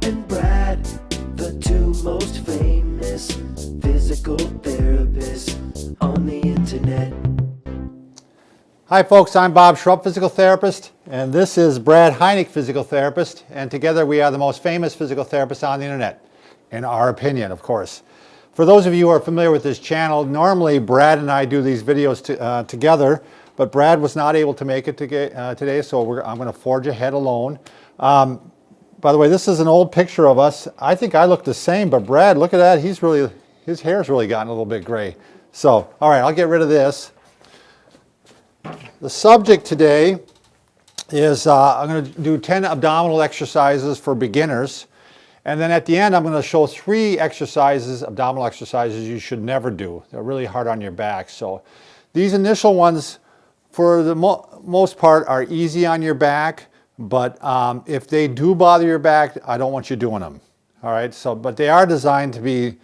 and Brad, the two most famous physical therapists on the internet. Hi folks, I'm Bob Schrupp, physical therapist, and this is Brad Heineck, physical therapist, and together we are the most famous physical therapists on the internet, in our opinion, of course. For those of you who are familiar with this channel, normally Brad and I do these videos together, but Brad was not able to make it today, so I'm going to forge ahead alone. By the way, this is an old picture of us. I think I look the same, but Brad, look at that. His hair's really gotten a little bit gray. So, all right, I'll get rid of this. The subject today is I'm going to do 10 abdominal exercises for beginners. And then at the end, I'm going to show 3 abdominal exercises you should never do. They're really hard on your back. So these initial ones, for the most part, are easy on your back. But if they do bother your back, I don't want you doing them. All right. So, but they are designed to be,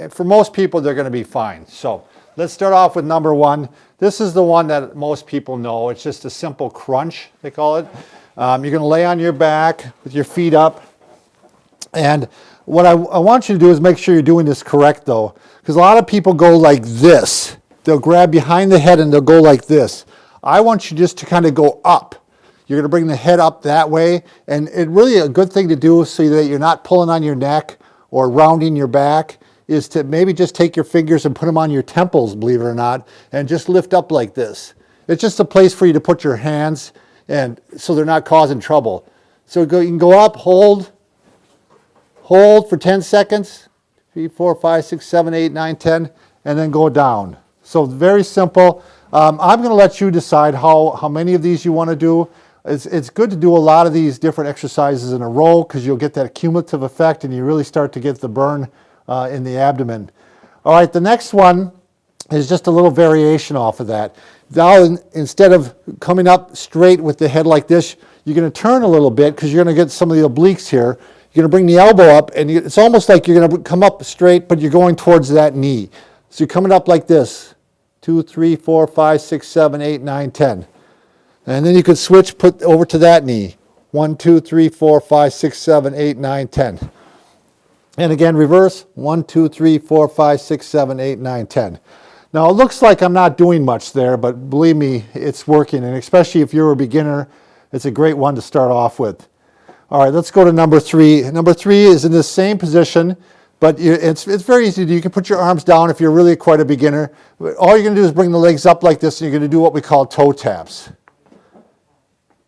for most people, they're going to be fine. So let's start off with number 1. This is the one that most people know. It's just a simple crunch, they call it. You're going to lay on your back with your feet up. And what I want you to do is make sure you're doing this correct, though, because a lot of people go like this. They'll grab behind the head and they'll go like this. I want you just to kind of go up. You're going to bring the head up that way, and it's really a good thing to do so that you're not pulling on your neck or rounding your back, is to maybe just take your fingers and put them on your temples, believe it or not, and just lift up like this. It's just a place for you to put your hands, and so they're not causing trouble. So you can go up, hold for 10 seconds, 3, 4, 5, 6, 7, 8, 9, 10, and then go down. So very simple. I'm going to let you decide how many of these you want to do. It's good to do a lot of these different exercises in a row because you'll get that cumulative effect and you really start to get the burn in the abdomen. All right, the next one is just a little variation off of that. Now, instead of coming up straight with the head like this, you're going to turn a little bit because you're going to get some of the obliques here. You're going to bring the elbow up, and it's almost like you're going to come up straight, but you're going towards that knee. So you're coming up like this, 2, 3, 4, 5, 6, 7, 8, 9, 10. And then you could switch, put over to that knee. 1, 2, 3, 4, 5, 6, 7, 8, 9, 10. And again, reverse. 1, 2, 3, 4, 5, 6, 7, 8, 9, 10. Now, it looks like I'm not doing much there, but believe me, it's working. And especially if you're a beginner, it's a great one to start off with. All right, let's go to number 3. Number 3 is in the same position, but it's very easy to do. You can put your arms down if you're really quite a beginner. All you're going to do is bring the legs up like this, and you're going to do what we call toe taps.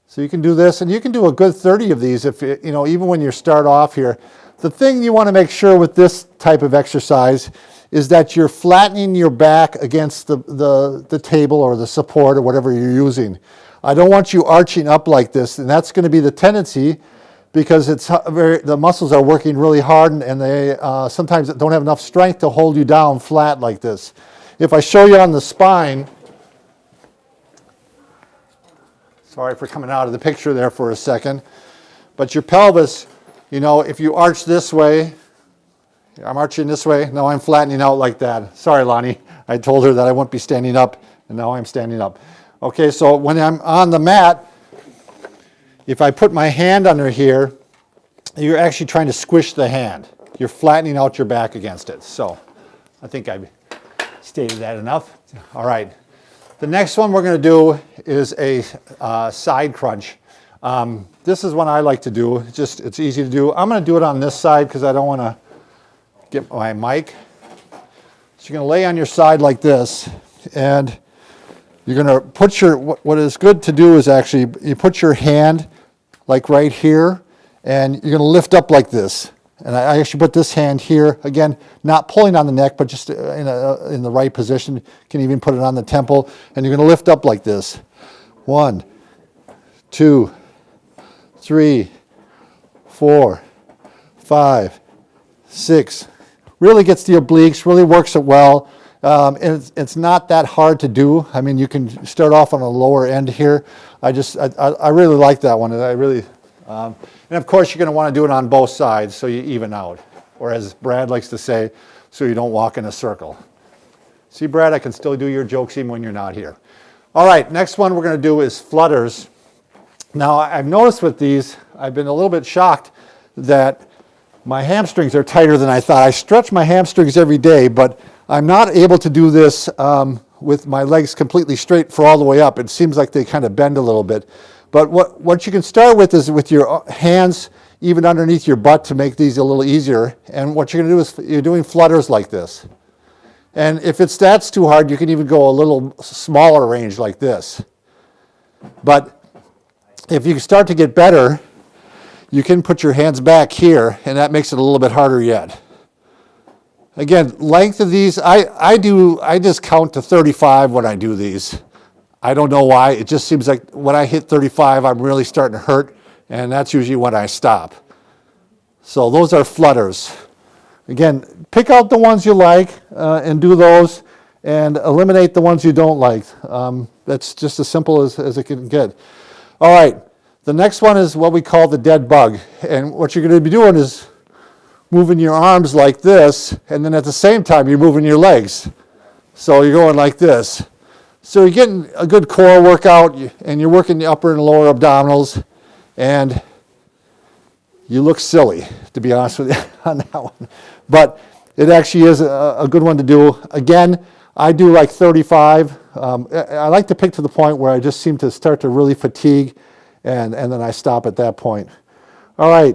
So you can do this, and you can do a good 30 of these if even when you start off here. The thing you want to make sure with this type of exercise is that you're flattening your back against the table or the support or whatever you're using. I don't want you arching up like this, and that's going to be the tendency because the muscles are working really hard and they sometimes don't have enough strength to hold you down flat like this. If I show you on the spine, sorry for coming out of the picture there for a second, but your pelvis, if you arch this way, I'm arching this way, now I'm flattening out like that. Sorry, Lonnie, I told her that I wouldn't be standing up, and now I'm standing up. Okay, so when I'm on the mat, if I put my hand under here, you're actually trying to squish the hand. You're flattening out your back against it. So I think I've stated that enough. All right. The next one we're going to do is a side crunch. This is one I like to do. It's easy to do. I'm going to do it on this side because I don't want to get my mic. So you're going to lay on your side like this, and you're going to put what is good to do is actually you put your hand like right here, and you're going to lift up like this. And I actually put this hand here, again, not pulling on the neck, but just in the right position. You can even put it on the temple, and you're going to lift up like this. 1, 2, 3, 4, 5, 6. Really gets the obliques, really works it well. And it's not that hard to do. I mean, you can start off on a lower end here. I really like that one. And of course, you're going to want to do it on both sides so you even out. Or as Brad likes to say, so you don't walk in a circle. See, Brad, I can still do your jokes even when you're not here. All right, next one we're going to do is flutters. Now, I've noticed with these, I've been a little bit shocked that my hamstrings are tighter than I thought. I stretch my hamstrings every day, but I'm not able to do this with my legs completely straight for all the way up. It seems like they kind of bend a little bit. But what you can start with is with your hands even underneath your butt to make these a little easier. And what you're going to do is you're doing flutters like this. And if that's too hard, you can even go a little smaller range like this. But if you start to get better, you can put your hands back here, and that makes it a little bit harder yet. Again, length of these, I just count to 35 when I do these. I don't know why. It just seems like when I hit 35, I'm really starting to hurt, and that's usually when I stop. So those are flutters. Again, pick out the ones you like and do those, and eliminate the ones you don't like. That's just as simple as it can get. All right, the next one is what we call the dead bug. And what you're going to be doing is moving your arms like this, and then at the same time, you're moving your legs. So you're going like this. So you're getting a good core workout, and you're working the upper and lower abdominals, and you look silly, to be honest with you, on that one. But it actually is a good one to do. Again, I do like 35. I like to pick to the point where I just seem to start to really fatigue, and then I stop at that point. All right,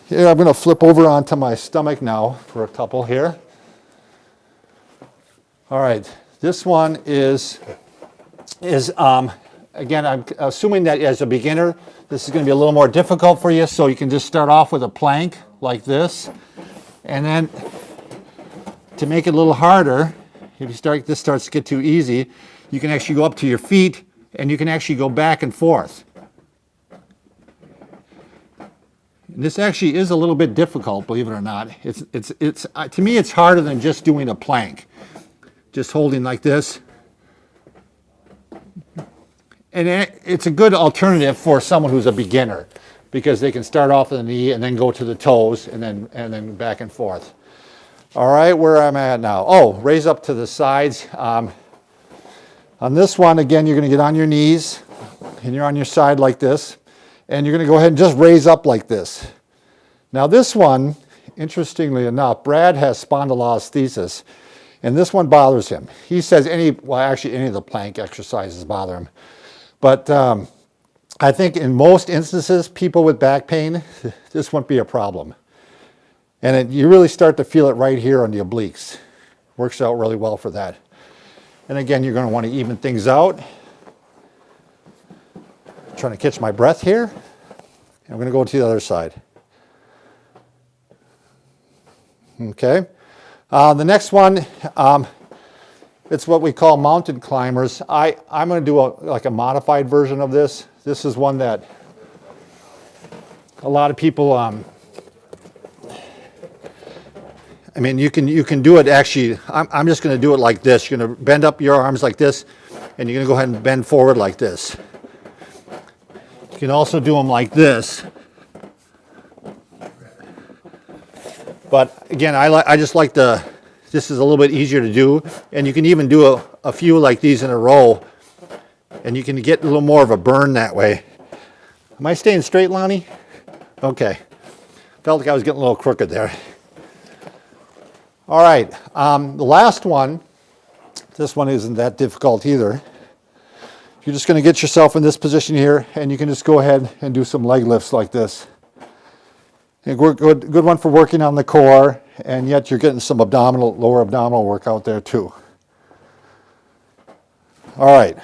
here I'm going to flip over onto my stomach now for a couple here. All right, this one is again, I'm assuming that as a beginner, this is going to be a little more difficult for you, so you can just start off with a plank like this. And then to make it a little harder, if this starts to get too easy, you can actually go up to your feet, and you can actually go back and forth. And this actually is a little bit difficult, believe it or not. It's to me, it's harder than just doing a plank. Just holding like this. And it's a good alternative for someone who's a beginner, because they can start off with the knee and then go to the toes and then back and forth. All right, where am I at now? Oh, raise up to the sides. On this one, again, you're going to get on your knees, and you're on your side like this, and you're going to go ahead and just raise up like this. Now this one, interestingly enough, Brad has spondylolisthesis, and this one bothers him. He says any of the plank exercises bother him. But I think in most instances, people with back pain, this won't be a problem. And you really start to feel it right here on the obliques. Works out really well for that. And again, you're going to want to even things out. Trying to catch my breath here. I'm going to go to the other side. Okay. The next one, it's what we call mountain climbers. I'm going to do like a modified version of this. This is one that a lot of people, I mean, you can do it actually. I'm just going to do it like this. You're going to bend up your arms like this, and you're going to go ahead and bend forward like this. You can also do them like this. But again, I just like this is a little bit easier to do, and you can even do a few like these in a row, and you can get a little more of a burn that way. Am I staying straight, Lonnie? Okay. Felt like I was getting a little crooked there. All right, the last one, this one isn't that difficult either. You're just going to get yourself in this position here, and you can just go ahead and do some leg lifts like this. A good one for working on the core, and yet you're getting some lower abdominal work out there too. All right,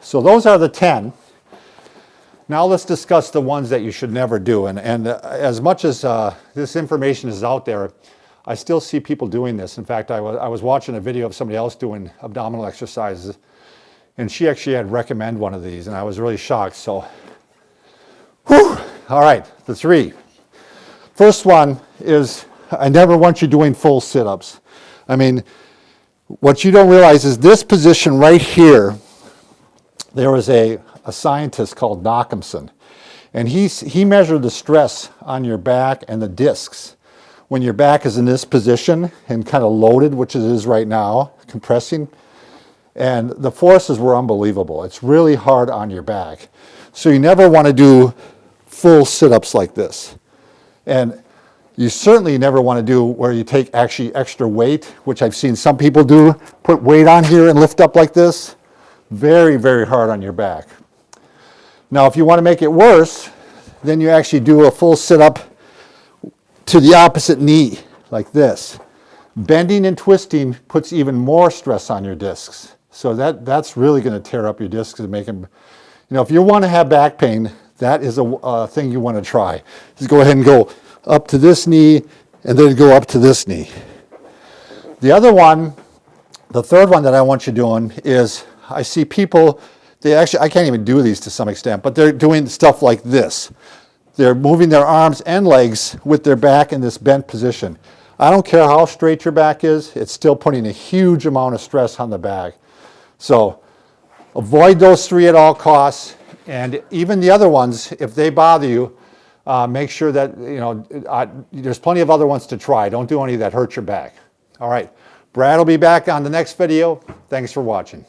so those are the 10. Now let's discuss the ones that you should never do. And as much as this information is out there, I still see people doing this. In fact, I was watching a video of somebody else doing abdominal exercises, and she actually had recommended one of these, and I was really shocked. So, whew. All right, the 3. First one is, I never want you doing full sit-ups. I mean, what you don't realize is this position right here, there was a scientist called Knockhamson, and he measured the stress on your back and the discs when your back is in this position and kind of loaded, which it is right now, compressing, and the forces were unbelievable. It's really hard on your back. So you never want to do full sit-ups like this. And You certainly never want to do where you take actually extra weight, which I've seen some people do, put weight on here and lift up like this. Very, very hard on your back. Now, if you want to make it worse, then you actually do a full sit-up to the opposite knee, like this. Bending and twisting puts even more stress on your discs. So that's really going to tear up your discs and make them, if you want to have back pain, that is a thing you want to try. Just go ahead and go up to this knee and then go up to this knee. The other one, the third one that I want you doing is, I see people, I can't even do these to some extent, but they're doing stuff like this. They're moving their arms and legs with their back in this bent position. I don't care how straight your back is, it's still putting a huge amount of stress on the back. So avoid those three at all costs, and even the other ones, if they bother you, make sure that, there's plenty of other ones to try. Don't do any that hurt your back. All right, Brad will be back on the next video. Thanks for watching.